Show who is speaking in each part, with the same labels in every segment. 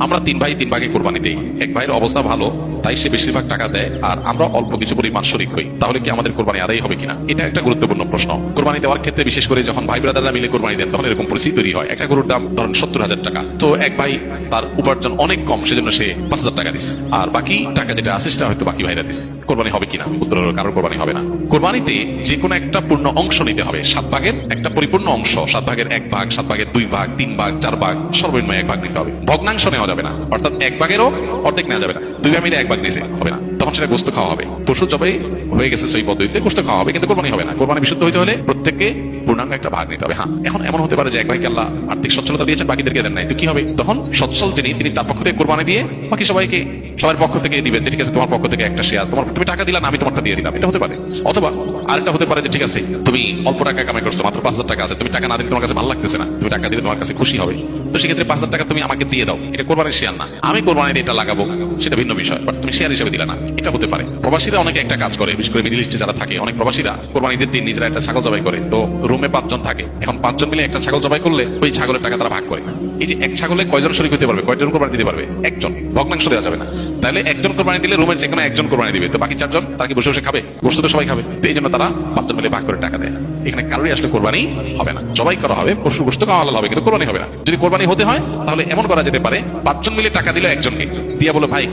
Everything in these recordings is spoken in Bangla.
Speaker 1: আমরা 3 ভাই 3 ভাগে কোরবানি দেই, এক ভাইয়ের অবস্থা ভালো তাই সে বেশিরভাগ টাকা দেয় আর আমরা অল্প কিছু পরিমাণ শরিক হই, তাহলে কি আমাদের কোরবানি আদায় হবে কিনা? এটা একটা গুরুত্বপূর্ণ প্রশ্ন। কোরবানি দেওয়ার ক্ষেত্রে বিশেষ করে যখন ভাই ব্রাদাররা মিলে কোরবানি দেন তখন এরকম পরিস্থিতি তৈরি হয়। একটা গরুর দাম ধরেন 70,000 টাকা, তো এক ভাই তার উপার্জন অনেক কম, সেজন্য সে 5,000 টাকা দিচ্ছে, আর বাকি টাকা যেটা আছে সেটা হয়তো বাকি ভাইরা দিচ্ছে। কোরবানি হবে কিনা? উত্তর হলো কারোর কোরবানি হবে না। কোরবানিতে যে কোনো একটা পূর্ণ অংশ নিতে হবে, 7 ভাগের একটা পরিপূর্ণ অংশ, 7 ভাগের 1 ভাগ, 7 ভাগের 2 ভাগ, 3 ভাগ, 4 ভাগ, সর্বনিম্ন 1 ভাগ নিতে হবে। ভগ্নাংশ নেওয়া যাবে না, অর্থাৎ 1 ভাগেরও অর্ধেক নেওয়া যাবে না। 2 ভাই মিলে 1 ভাগ নিয়েছে হবে না, তখন সেটা গোশত খাওয়া হবে। পশু জবাই হয়ে গেছে সেই পদ্ধতিতে গোশত খাওয়া হবে, কিন্তু কোরবানি হবে না। কোরবানি বিশুদ্ধ হইতে হলে প্রত্যেককে পূর্ণাঙ্গ একটা ভাগ নিতে হবে। হ্যাঁ, এখন এমন হতে পারে যে এক ভাইকে আল্লাহ আর্থিক সচ্ছলতা দিয়েছেন, বাকিদেরকে দেন নাই, তো কি হবে? তখন সচ্ছল যিনি তিনি তার পক্ষ থেকে কোরবানি দিয়ে বাকি সবাইকে সবার পক্ষ থেকে দিবেন যে ঠিক আছে তোমার পক্ষ থেকে একটা শেয়ার, তুমি টাকা দিলা না, আমি তোমারটা দিয়ে দিলাম, এটা হতে পারে। অথবা আরেকটা হতে পারে যে ঠিক আছে তুমি অল্প টাকা কামাই করছো, মাত্র 5,000 টাকা আছে, তুমি টাকা না দিলে তোমার কাছে ভালো লাগতেছে না, তুমি টাকা দিলে তোমার কাছে খুশি হবে, তো সেক্ষেত্রে 5,000 টাকা তুমি আমাকে দিয়ে দাও, এটা কোরবানির শেয়ার না, আমি কোরবানি দিয়ে এটা লাগাবো সেটা ভিন্ন বিষয়, বাট তুমি শেয়ার হিসেবে দিলা না, এটা হতে পারে। প্রবাসীরা অনেকে একটা কাজ করে, বিশেষ করে মিডল ইস্টে যারা থাকে, অনেক প্রবাসীরা কোরবানিদের দিন নিজেরা একটা ছাগল জবাই করে। তো রুমে 5 জন থাকে, এখন 5 জন মিলে একটা ছাগল জবাই করলে ওই ছাগলের টাকা তারা ভাগ করে। এই যে এক ছাগলে কয়জন শরীক হতে পারবে, কয়জন কোরবানি দিতে পারবে? একজন। ভগ্নাংশ দেওয়া যাবে না। তাহলে একজন কোরবানি দিলে রুমের যে কোনো একজন কোরবানি দিবে, তো বাকি 4 জন তারা কি বসে বসে খাবে? গোশত তো সবাই খাবে, তো এই জন্য তারা 5 জন মিলে ভাগ করে টাকা দেয়। এখানে কারোরই আসলে কোরবানি হবে না, জবাই করা হবে, পশু গোশত খাওয়া হালাল হবে, কিন্তু কোরবানি হবে না। যদি কোরবানি হতে হয় তাহলে এমন করা যেতে পারে 5 জন মিলে টাকা দিল একজনকে দিয়ে, বলো ভাই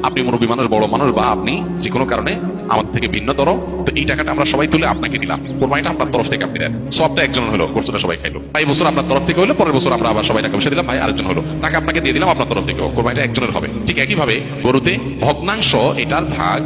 Speaker 1: আপনি মুরব্বী মানুষ, বড় মানুষ, বা আপনি যে কোনো কারণে আমাদের থেকে ভিন্নতর, তো এই টাকাটা আমরা সবাই তুলে আপনাকে দিলাম, কোরবানিটা আপনার তরফ থেকে আপনি দেন, সবটা একজনের হলো, গোশতটা সবাই খাইলো। ভাই বছর আপনার তরফ থেকে হলো, পরের বছর আমরা আবার সবাই টাকা পয়সা দিলাম, ভাই আরেকজন হলো, টাকা আপনাকে দিয়ে দিলাম আপনার তরফ থেকে, কোরবানিটা একজনের হবে। ঠিক একইভাবে গরুতে ভগ্নাংশ, এটার ভাগ